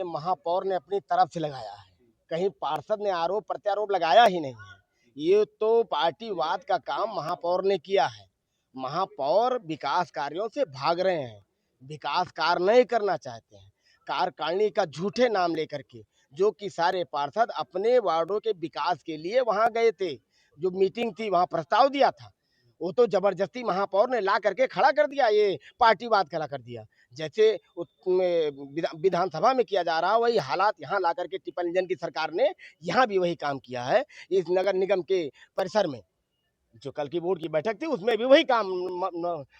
ये महापौर ने अपनी तरफ से लगाया है, कहीं पार्षद ने आरोप प्रत्यारोप लगाया ही नहीं है। ये तो पार्टीवाद का काम महापौर ने किया है। महापौर विकास कार्यों से भाग रहे हैं, विकास कार्य नहीं करना चाहते हैं। कार्यकारिणी का झूठे नाम लेकर के, जो कि सारे पार्षद अपने वार्डों के विकास के लिए वहां गए थे, जो मीटिंग थी वहां प्रस्ताव दिया था, वो तो जबरदस्ती महापौर ने ला करके खड़ा कर दिया, ये पार्टीवाद खड़ा कर दिया। जैसे विधानसभा में किया जा रहा वही हालात यहाँ ला करके टिप्पणी इंजन की सरकार ने यहाँ भी वही काम किया है। इस नगर निगम के परिसर में जो कल की बोर्ड की बैठक थी उसमें भी वही काम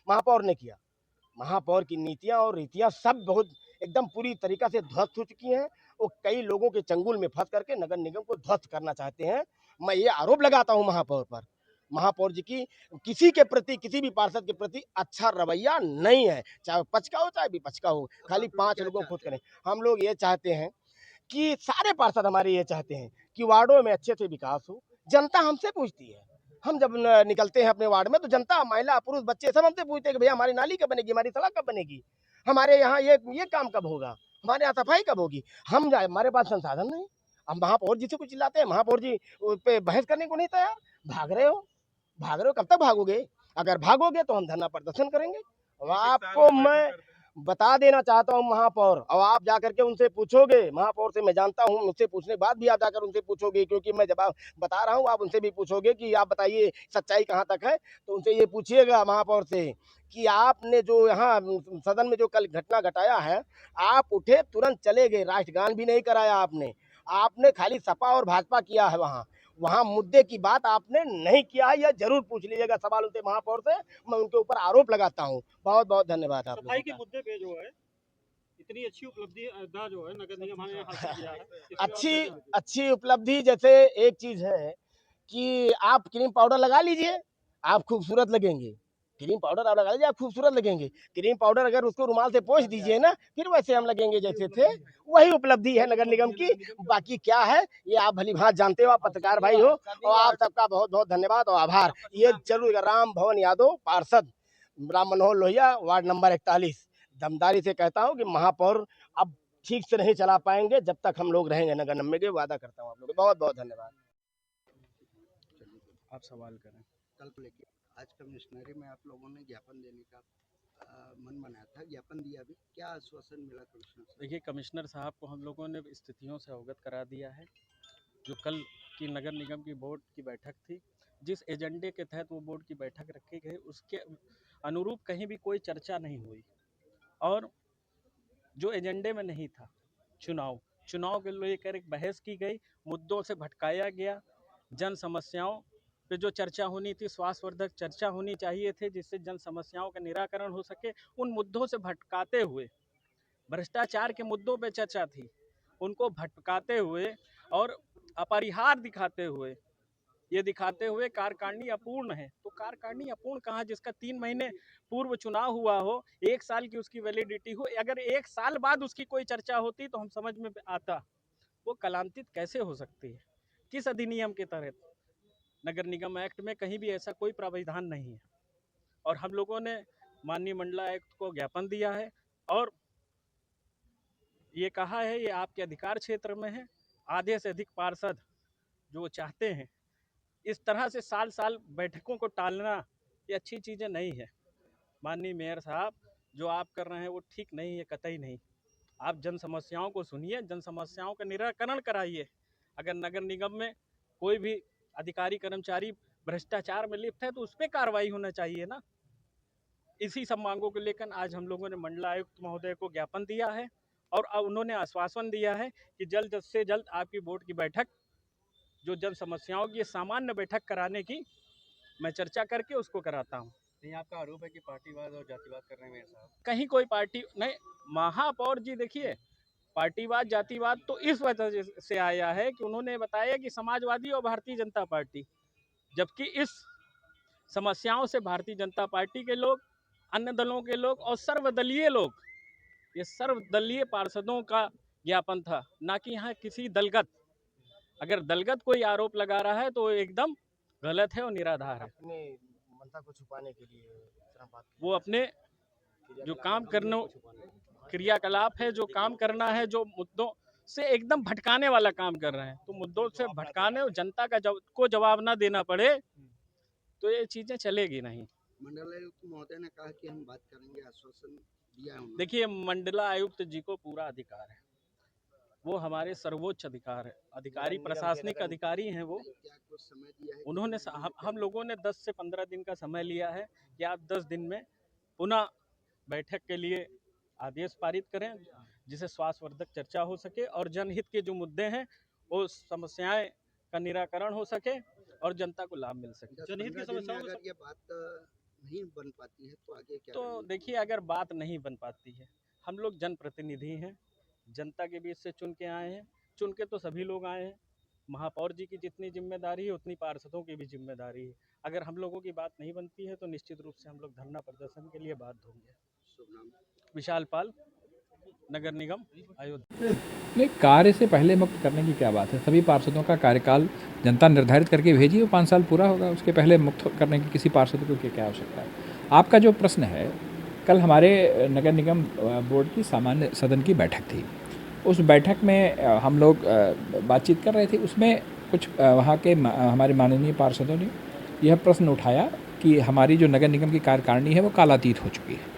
महापौर ने किया। महापौर की नीतियां और रीतियां सब बहुत एकदम पूरी तरीका से ध्वस्त हो चुकी हैं। वो कई लोगों के चंगुल में फंस करके नगर निगम को ध्वस्त करना चाहते हैं। मैं ये आरोप लगाता हूं महापौर पर, महापौर जी की किसी के प्रति, किसी भी पार्षद के प्रति अच्छा रवैया नहीं है, चाहे पक्ष का हो चाहे विपक्ष का हो। खाली 5 लोगों को खुद करें। हम लोग ये चाहते हैं कि सारे पार्षद हमारे ये चाहते हैं कि वार्डों में अच्छे से विकास हो। जनता हमसे पूछती है, हम जब निकलते हैं अपने वार्ड में तो जनता, महिला, पुरुष, बच्चे सब हमसे पूछते हैं कि भैया हमारी नाली कब बनेगी, हमारी सड़क कब बनेगी, हमारे यहाँ ये काम कब होगा, हमारे यहाँ सफाई कब होगी। हमारे पास संसाधन नहीं। अब महापौर जी से कुछ चिल्लाते हैं, महापौर जी पे बहस करने को नहीं तैयार। भाग रहे हो, भाग रहे हो, कब तक भागोगे? अगर भागोगे तो हम धरना प्रदर्शन करेंगे। आपको मैं बता देना चाहता हूँ महापौर, और आप जाकर के उनसे पूछोगे, महापौर से मैं जानता हूँ, मुझसे पूछने के बाद भी आप जाकर उनसे पूछोगे, क्योंकि मैं जब बता रहा हूँ आप उनसे भी पूछोगे कि आप बताइए सच्चाई कहाँ तक है। तो उनसे ये पूछिएगा महापौर से कि आपने जो यहाँ सदन में जो कल घटना घटाया है, आप उठे तुरंत चले गए, राष्ट्रगान भी नहीं कराया आपने। आपने खाली सपा और भाजपा किया है, वहाँ वहाँ मुद्दे की बात आपने नहीं किया है। यह जरूर पूछ लीजिएगा सवाल उनसे, महापौर से मैं उनके ऊपर आरोप लगाता हूँ। बहुत बहुत धन्यवाद आप सफाई के मुद्दे पे जो है इतनी अच्छी उपलब्धि जो है नगर निगम ने हासिल किया है, अच्छी उपलब्धि। जैसे एक चीज है कि आप क्रीम पाउडर लगा लीजिए, आप खूबसूरत लगेंगे। क्रीम पाउडर आप लगा लीजिए, आप खूबसूरत लगेंगे। क्रीम पाउडर अगर उसको रुमाल से पोंछ दीजिए ना, फिर वैसे हम लगेंगे जैसे थे। वही उपलब्धि है नगर निगम की। बाकी क्या है ये आप भली भांति जानते हो, आप पत्रकार भाई हो, और आप सबका बहुत बहुत धन्यवाद और आभार। ये जरूर राम भवन यादव, पार्षद राम मनोहर लोहिया, वार्ड नंबर 41, दमदारी से कहता हूँ कि महापौर अब ठीक से नहीं चला पाएंगे जब तक हम लोग रहेंगे नगर निगम में। वादा करता हूँ आप लोग। बहुत बहुत धन्यवाद। आप सवाल करें। कल को लेके आज कमिश्नरी में आप लोगों ने ज्ञापन देने का मन बनाया था, ज्ञापन दिया भी, क्या आश्वासन मिला कमिश्नर से? देखिए, कमिश्नर साहब को हम लोगों ने स्थितियों से अवगत करा दिया है। जो कल की नगर निगम की बोर्ड की बैठक थी, जिस एजेंडे के तहत वो बोर्ड की बैठक रखी गई, उसके अनुरूप कहीं भी कोई चर्चा नहीं हुई। और जो एजेंडे में नहीं था, चुनाव के लेकर एक बहस की गई, मुद्दों से भटकाया गया। जन समस्याओं पे जो चर्चा होनी थी, स्वास्थ्यवर्धक चर्चा होनी चाहिए थे जिससे जन समस्याओं का निराकरण हो सके, उन मुद्दों से भटकाते हुए, भ्रष्टाचार के मुद्दों पे चर्चा थी, उनको भटकाते हुए और अपरिहार दिखाते हुए, ये दिखाते हुए कार्यकारिणी अपूर्ण है। तो कार्यकारिणी अपूर्ण कहाँ, जिसका 3 महीने पूर्व चुनाव हुआ हो, 1 साल की उसकी वैलिडिटी हो, अगर 1 साल बाद उसकी कोई चर्चा होती तो हम समझ में आता। वो कलांतित कैसे हो सकती है, किस अधिनियम के तहत? नगर निगम एक्ट में कहीं भी ऐसा कोई प्रावधान नहीं है। और हम लोगों ने माननीय मंडलायुक्त को ज्ञापन दिया है और ये कहा है ये आपके अधिकार क्षेत्र में है। आधे से अधिक पार्षद जो चाहते हैं इस तरह से साल साल बैठकों को टालना, ये अच्छी चीज़ें नहीं है। माननीय मेयर साहब, जो आप कर रहे हैं वो ठीक नहीं है, कतई नहीं। आप जन समस्याओं को सुनिए, जन समस्याओं का निराकरण कराइए। अगर नगर निगम में कोई भी अधिकारी कर्मचारी भ्रष्टाचार में लिप्त है तो उस पर कार्रवाई होना चाहिए ना। इसी सब मांगों को लेकर आज हम लोगों ने मंडलायुक्त महोदय को ज्ञापन दिया है और उन्होंने आश्वासन दिया है कि जल्द से जल्द आपकी बोर्ड की बैठक, जो जन समस्याओं की सामान्य बैठक कराने की मैं चर्चा करके उसको कराता हूँ। नहीं, आपका आरोप है कि पार्टीवाद और जातिवाद कर रहे हैं मेयर साहब। कहीं कोई पार्टी नहीं, महापौर जी देखिए, पार्टीवाद जातिवाद तो इस वजह से आया है कि उन्होंने बताया कि समाजवादी और भारतीय जनता पार्टी, जबकि इस समस्याओं से भारतीय जनता पार्टी के लोग, अन्य दलों के लोग और सर्वदलीय लोग, ये सर्वदलीय पार्षदों का ज्ञापन था, ना कि यहाँ किसी दलगत। अगर दलगत कोई आरोप लगा रहा है तो एकदम गलत है और निराधार है। अपने मनता को छुपाने के लिए वो अपने जो काम करने क्रियाकलाप है, जो काम करना है, जो मुद्दों से एकदम भटकाने वाला काम कर रहे हैं। तो मुद्दों से भटकाने और जनता को जवाब ना देना पड़े तो ये चीज़ें चलेगी नहीं। मंडलायुक्त महोदय ने कहा कि हम बात करेंगे, आश्वासन दिया है उन्होंने। देखिए, मंडलायुक्त जी को पूरा अधिकार है, वो हमारे सर्वोच्च अधिकार है, अधिकारी प्रशासनिक अधिकारी हैं वो। क्या कुछ समय दिया है? उन्होंने हम लोगों ने 10 से 15 दिन का समय लिया है कि आप 10 दिन में पुनः बैठक के लिए आदेश पारित करें, जिसे श्वासवर्धक चर्चा हो सके और जनहित के जो मुद्दे हैं वो समस्याएं का निराकरण हो सके और जनता को लाभ मिल सके। जनहित की समस्याओं में अगर ये बात नहीं बन पाती है तो आगे क्या तो करेंगे? देखिए, अगर बात नहीं बन पाती है, हम लोग जनप्रतिनिधि हैं, जनता के बीच से चुन के आए हैं, चुन के तो सभी लोग आए हैं। महापौर जी की जितनी जिम्मेदारी है उतनी पार्षदों की भी जिम्मेदारी है। अगर हम लोगों की बात नहीं बनती है तो निश्चित रूप से हम लोग धरना प्रदर्शन के लिए बाध्य होंगे। शुभ नाम? विशाल पाल, नगर निगम अयोध्या। नहीं, कार्य से पहले मुक्त करने की क्या बात है। सभी पार्षदों का कार्यकाल जनता निर्धारित करके भेजी, वो 5 साल पूरा होगा, उसके पहले मुक्त करने की किसी पार्षद को क्या आवश्यकता है। आपका जो प्रश्न है, कल हमारे नगर निगम बोर्ड की सामान्य सदन की बैठक थी। उस बैठक में हम लोग बातचीत कर रहे थे। उसमें कुछ वहाँ के हमारे माननीय पार्षदों ने यह प्रश्न उठाया कि हमारी जो नगर निगम की कार्यकारिणी है वो कालातीत हो चुकी है।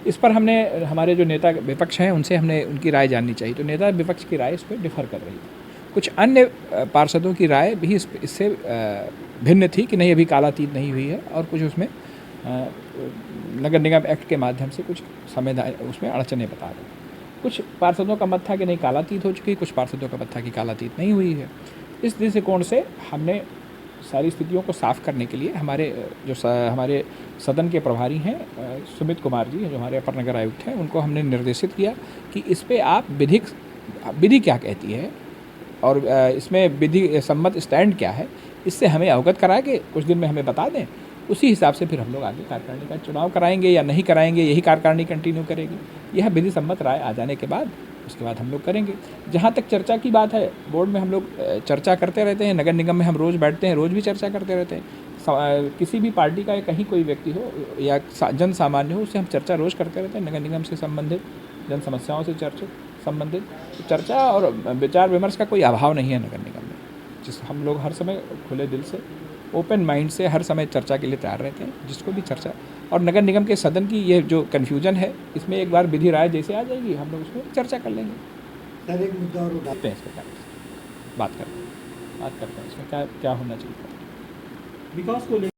इस पर हमने हमारे जो नेता विपक्ष हैं उनसे हमने उनकी राय जाननी चाहिए, तो नेता विपक्ष की राय इस पर डिफर कर रही है। कुछ अन्य पार्षदों की राय भी इससे भिन्न थी कि नहीं, अभी कालातीत नहीं हुई है, और कुछ उसमें नगर निगम एक्ट के माध्यम से कुछ उसमें अड़चने बता रहे हैं। कुछ पार्षदों का मत था कि नहीं कालातीत हो चुकी है, कुछ पार्षदों का मत था कि कालातीत नहीं हुई है। इस दृष्टिकोण से हमने सारी स्थितियों को साफ करने के लिए हमारे सदन के प्रभारी हैं सुमित कुमार जी, जो हमारे अपर नगर आयुक्त हैं, उनको हमने निर्देशित किया कि इस पे आप विधि क्या कहती है और इसमें विधि सम्मत स्टैंड क्या है, इससे हमें अवगत करा के कुछ दिन में हमें बता दें। उसी हिसाब से फिर हम लोग आगे कार्यकारिणी का चुनाव कराएंगे या नहीं कराएंगे, यही कार्यकारिणी कंटिन्यू करेगी। यह विधि सम्मत राय आ जाने के बाद उसके बाद हम लोग करेंगे। जहाँ तक चर्चा की बात है, बोर्ड में हम लोग चर्चा करते रहते हैं, नगर निगम में हम रोज़ बैठते हैं, रोज़ भी चर्चा करते रहते हैं। किसी भी पार्टी का कहीं कोई व्यक्ति हो या जन सामान्य हो, उससे हम चर्चा रोज़ करते रहते हैं। नगर निगम से संबंधित जन समस्याओं से संबंधित चर्चा और विचार विमर्श का कोई अभाव नहीं है नगर निगम में। जिस हम लोग हर समय खुले दिल से, ओपन माइंड से हर समय चर्चा के लिए तैयार रहते हैं, जिसको भी चर्चा। और नगर निगम के सदन की ये जो कन्फ्यूजन है, इसमें एक बार विधि राय जैसे आ जाएगी, हम लोग उसमें चर्चा कर लेंगे। सर, एक मुद्दा और बात करते हैं इसमें क्या होना चाहिए। विकास को